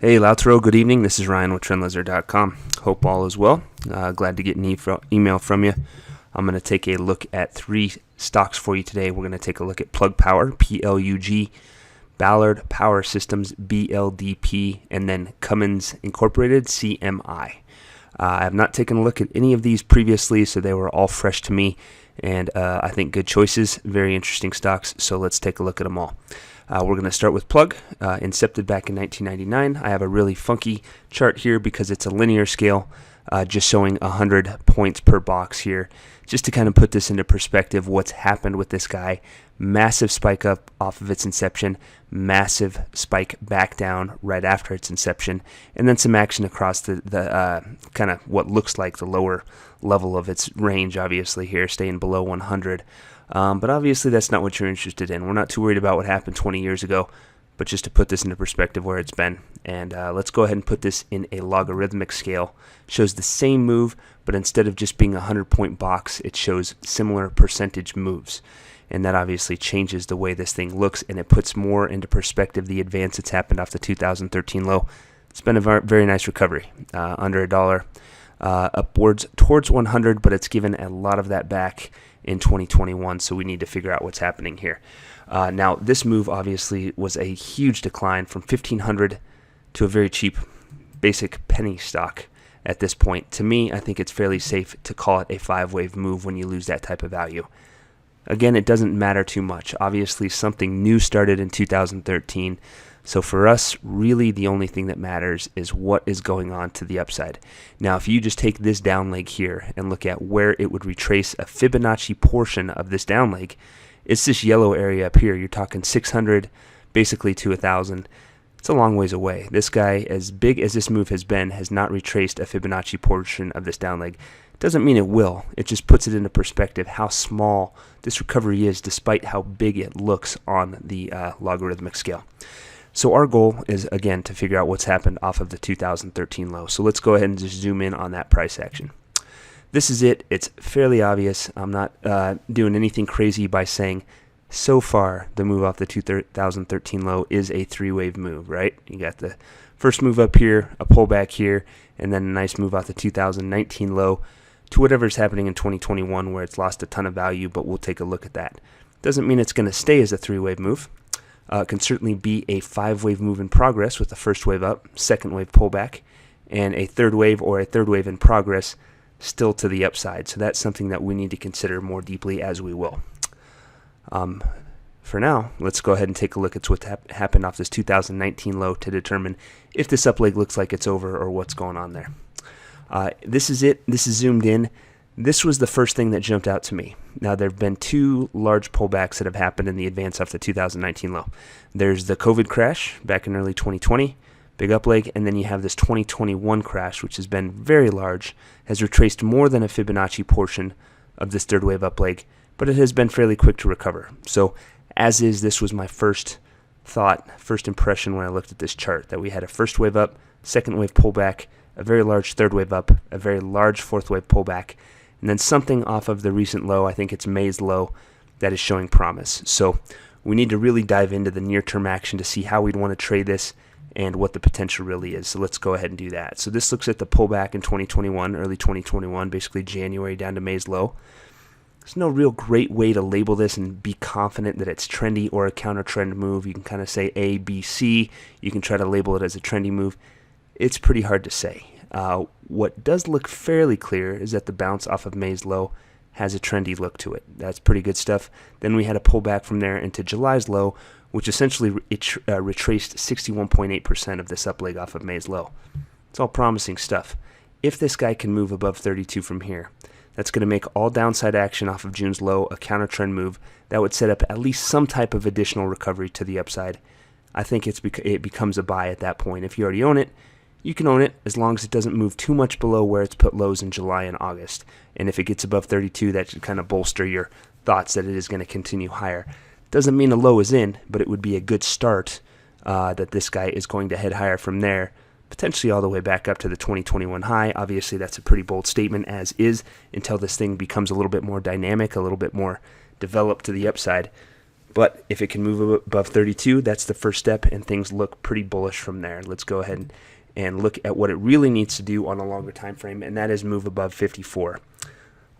Hey Lautaro, good evening. This is Ryan with TrendLizard.com. Hope all is well. Glad to get an email from you. I'm going to take a look at three stocks for you today. We're going to take a look at Plug Power, PLUG, Ballard Power Systems, BLDP, and then Cummins Incorporated, CMI. I have not taken a look at any of these previously, so they were all fresh to me, and I think good choices, very interesting stocks, so let's take a look at them all. We're going to start with Plug, incepted back in 1999. I have a really funky chart here because it's a linear scale, just showing 100 points per box here. Just to kind of put this into perspective, what's happened with this guy. Massive spike up off of its inception, massive spike back down right after its inception, and then some action across the kind of what looks like the lower level of its range, obviously here, staying below 100. But obviously that's not what you're interested in. We're not too worried about what happened 20 years ago, but just to put this into perspective where it's been. And let's go ahead and put this in a logarithmic scale. Shows the same move, but instead of just being a 100-point box, it shows similar percentage moves. And that obviously changes the way this thing looks, and it puts more into perspective the advance that's happened off the 2013 low. It's been a very nice recovery, under $1, upwards towards 100, but it's given a lot of that back in 2021, so we need to figure out what's happening here. Now, this move obviously was a huge decline from 1,500 to a very cheap, basic penny stock at this point. To me, I think it's fairly safe to call it a five-wave move when you lose that type of value. Again, it doesn't matter too much. Obviously, something new started in 2013. So for us, really the only thing that matters is what is going on to the upside. Now, if you just take this down leg here and look at where it would retrace a Fibonacci portion of this down leg, it's this yellow area up here. You're talking 600 basically to 1,000. It's a long ways away. This guy, as big as this move has been, has not retraced a Fibonacci portion of this down leg. Doesn't mean it will. It just puts it into perspective how small this recovery is despite how big it looks on the logarithmic scale. So our goal is, again, to figure out what's happened off of the 2013 low. So let's go ahead and just zoom in on that price action. This is it. It's fairly obvious. I'm not doing anything crazy by saying so far the move off the 2013 low is a three-wave move, right? You got the first move up here, a pullback here, and then a nice move off the 2019 low to whatever's happening in 2021 where it's lost a ton of value, but we'll take a look at that. Doesn't mean it's going to stay as a three-wave move. It can certainly be a five-wave move in progress with the first wave up, second wave pullback, and a third wave or a third wave in progress still to the upside. So that's something that we need to consider more deeply as we will. For now, let's go ahead and take a look at what happened off this 2019 low to determine if this up leg looks like it's over or what's going on there. This is it. This is zoomed in. This was the first thing that jumped out to me. Now, there have been two large pullbacks that have happened in the advance off the 2019 low. There's the COVID crash back in early 2020, big up leg, and then you have this 2021 crash, which has been very large, has retraced more than a Fibonacci portion of this third wave up leg, but it has been fairly quick to recover. So, as is, this was my first thought, first impression when I looked at this chart, that we had a first wave up, second wave pullback, a very large third wave up, a very large fourth wave pullback, and then something off of the recent low, I think it's May's low, that is showing promise. So we need to really dive into the near-term action to see how we'd want to trade this and what the potential really is. So let's go ahead and do that. So this looks at the pullback in 2021, early 2021, basically January down to May's low. There's no real great way to label this and be confident that it's trendy or a counter-trend move. You can kind of say A, B, C. You can try to label it as a trendy move. It's pretty hard to say. What does look fairly clear is that the bounce off of May's low has a trendy look to it. That's pretty good stuff. Then we had a pullback from there into July's low, which essentially retraced 61.8% of this up leg off of May's low. It's all promising stuff. If this guy can move above 32 from here, that's going to make all downside action off of June's low a counter trend move that would set up at least some type of additional recovery to the upside. I think it becomes a buy at that point. If you already own it, you can own it as long as it doesn't move too much below where it's put lows in July and August. And if it gets above 32, that should kind of bolster your thoughts that it is going to continue higher. Doesn't mean a low is in, but it would be a good start that this guy is going to head higher from there, potentially all the way back up to the 2021 high. Obviously, that's a pretty bold statement as is until this thing becomes a little bit more dynamic, a little bit more developed to the upside. But if it can move above 32, that's the first step, and things look pretty bullish from there. Let's go ahead and look at what it really needs to do on a longer time frame, and that is move above 54.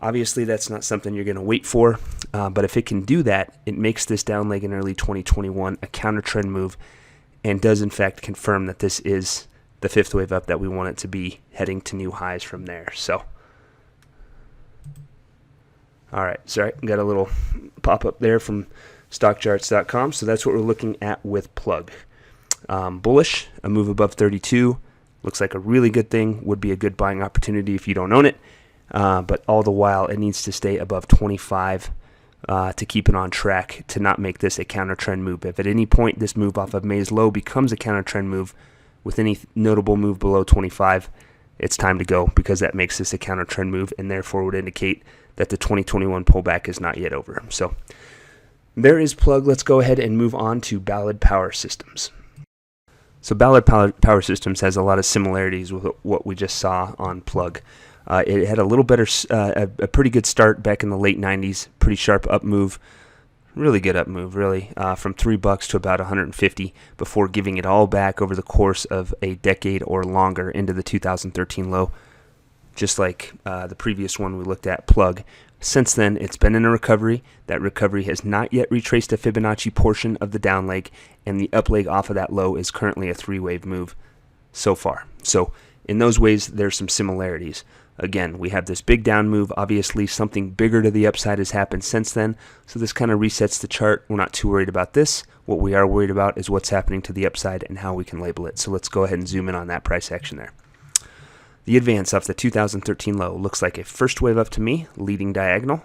Obviously, that's not something you're going to wait for, but if it can do that, it makes this down leg in early 2021 a counter trend move, and does in fact confirm that this is the fifth wave up that we want it to be, heading to new highs from there. So, all right, sorry, got a little pop up there from stockcharts.com. So that's what we're looking at with plug. Bullish, a move above 32 looks like a really good thing, would be a good buying opportunity if you don't own it. But all the while, it needs to stay above 25 to keep it on track to not make this a counter trend move. If at any point this move off of May's low becomes a counter trend move with any notable move below 25, it's time to go, because that makes this a counter trend move and therefore would indicate that the 2021 pullback is not yet over. So there is plug. Let's go ahead and move on to Ballard Power Systems. So Ballard Power Systems has a lot of similarities with what we just saw on plug. It had a little better, a pretty good start back in the late 90s, pretty sharp up move, really good up move, really, from $3 to about 150 before giving it all back over the course of a decade or longer into the 2013 low, just like the previous one we looked at, plug. Since then, it's been in a recovery. That recovery has not yet retraced a Fibonacci portion of the down leg, and the up leg off of that low is currently a three-wave move so far. So in those ways, there's some similarities. Again, we have this big down move. Obviously, something bigger to the upside has happened since then, so this kind of resets the chart. We're not too worried about this. What we are worried about is what's happening to the upside and how we can label it. So let's go ahead and zoom in on that price action there. The advance off the 2013 low looks like a first wave up to me, leading diagonal,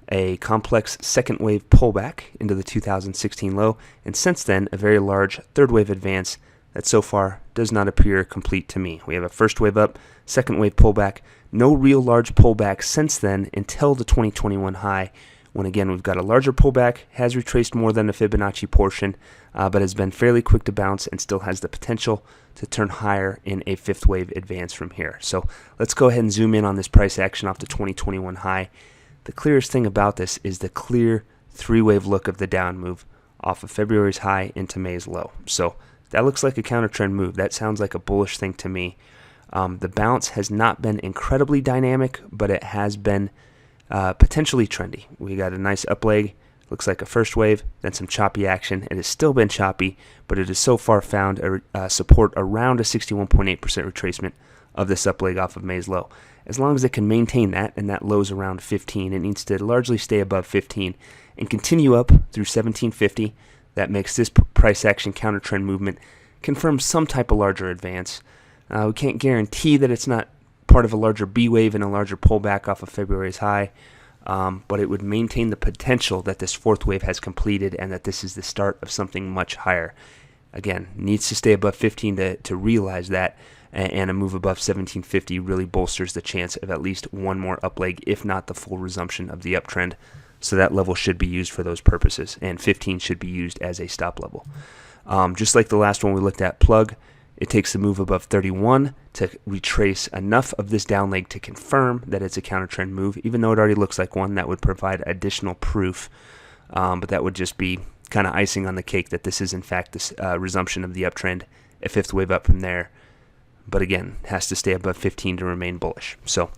a complex second wave pullback into the 2016 low, and since then, a very large third wave advance that so far does not appear complete to me. We have a first wave up, second wave pullback, no real large pullback since then until the 2021 high, when again we've got a larger pullback, has retraced more than the Fibonacci portion, but has been fairly quick to bounce and still has the potential to turn higher in a fifth wave advance from here. So let's go ahead and zoom in on this price action off the 2021 high. The clearest thing about this is the clear three-wave look of the down move off of February's high into May's low. So that looks like a counter trend move. That sounds like a bullish thing to me. The bounce has not been incredibly dynamic, but it has been potentially trendy. We got a nice up leg, looks like a first wave, then some choppy action. It has still been choppy, but it has so far found a support around a 61.8% retracement of this up leg off of May's low. As long as it can maintain that, and that low's around 15, it needs to largely stay above 15 and continue up through 1750. That makes this price action counter trend movement confirm some type of larger advance. We can't guarantee that it's not part of a larger B wave and a larger pullback off of February's high, but it would maintain the potential that this fourth wave has completed and that this is the start of something much higher. Again, needs to stay above 15 to realize that, and a move above 1750 really bolsters the chance of at least one more up leg, if not the full resumption of the uptrend. So that level should be used for those purposes, and 15 should be used as a stop level. Just like the last one we looked at, plug, it takes a move above 31 to retrace enough of this down leg to confirm that it's a counter trend move, even though it already looks like one. That would provide additional proof, but that would just be kind of icing on the cake that this is in fact this resumption of the uptrend, a fifth wave up from there. But again, has to stay above 15 to remain bullish. So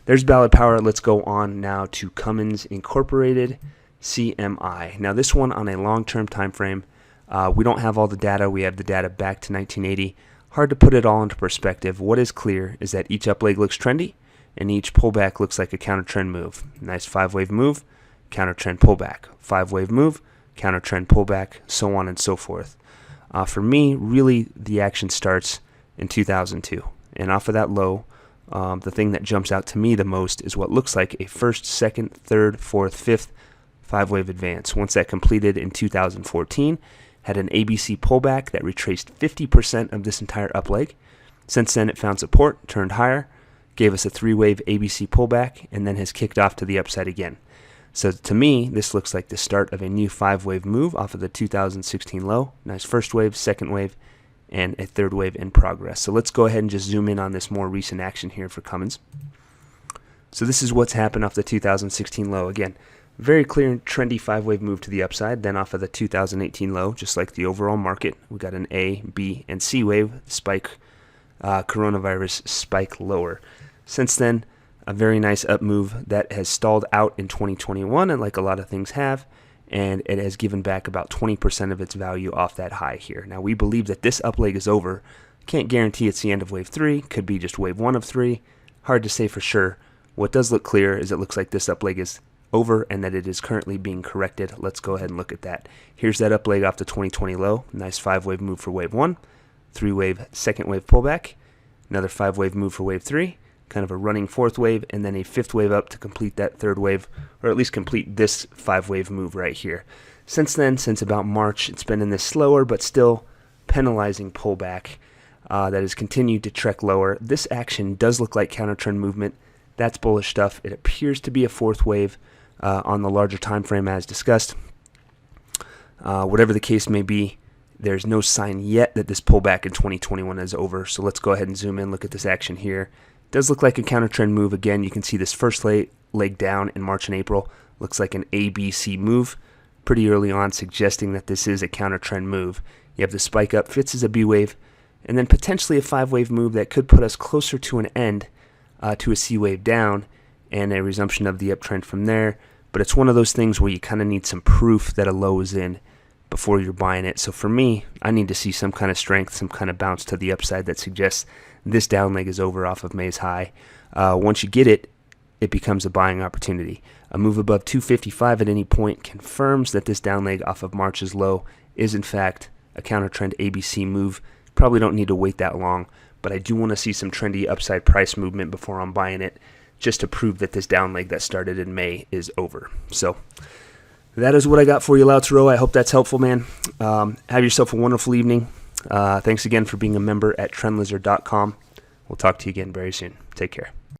there's Ballard Power. Let's go on now to Cummins Incorporated, CMI. Now this one on a long-term time frame. We don't have all the data. We have the data back to 1980. Hard to put it all into perspective. What is clear is that each up leg looks trendy, and each pullback looks like a counter trend move. Nice five-wave move, counter trend pullback. Five-wave move, counter trend pullback, so on and so forth. For me, really, the action starts in 2002. And off of that low, the thing that jumps out to me the most is what looks like a first, second, third, fourth, fifth five-wave advance. Once that completed in 2014, had an ABC pullback that retraced 50% of this entire up leg. Since then, it found support, turned higher, gave us a three-wave ABC pullback, and then has kicked off to the upside again. So to me, this looks like the start of a new five-wave move off of the 2016 low. Nice first wave, second wave, and a third wave in progress. So let's go ahead and just zoom in on this more recent action here for Cummins. So this is what's happened off the 2016 low. Again, Very clear and trendy 5-wave move to the upside, then off of the 2018 low, just like the overall market, we got an A, B, and C wave, spike, coronavirus spike lower. Since then, a very nice up move that has stalled out in 2021, and like a lot of things have, and it has given back about 20% of its value off that high here. Now, we believe that this up leg is over. Can't guarantee it's the end of wave 3, could be just wave 1 of 3, hard to say for sure. What does look clear is it looks like this up leg is over and that it is currently being corrected. Let's go ahead and look at that. Here's that up leg off the 2020 low. Nice 5-wave move for wave 1, 3-wave second wave pullback, another 5-wave move for wave 3, kind of a running 4th wave, and then a 5th wave up to complete that 3rd wave, or at least complete this 5-wave move right here. Since then, since about March, it's been in this slower but still penalizing pullback that has continued to trek lower. This action does look like counter trend movement. That's bullish stuff. It appears to be a 4th wave on the larger time frame as discussed. Whatever the case may be, there's no sign yet that this pullback in 2021 is over. So let's go ahead and zoom in, look at this action here. It does look like a counter trend move. Again, you can see this first leg down in March and April. Looks like an ABC move pretty early on, suggesting that this is a counter trend move. You have the spike up, fits as a B wave, and then potentially a 5-wave move that could put us closer to an end to a C wave down and a resumption of the uptrend from there. But it's one of those things where you kind of need some proof that a low is in before you're buying it. So for me, I need to see some kind of strength, some kind of bounce to the upside that suggests this down leg is over off of May's high. Once you get it, it becomes a buying opportunity. A move above 255 at any point confirms that this down leg off of March's low is in fact a counter trend ABC move. Probably don't need to wait that long, but I do want to see some trendy upside price movement before I'm buying it, just to prove that this down leg that started in May is over. So that is what I got for you, Louts Row. I hope that's helpful, man. Have yourself a wonderful evening. Thanks again for being a member at TrendLizard.com. We'll talk to you again very soon. Take care.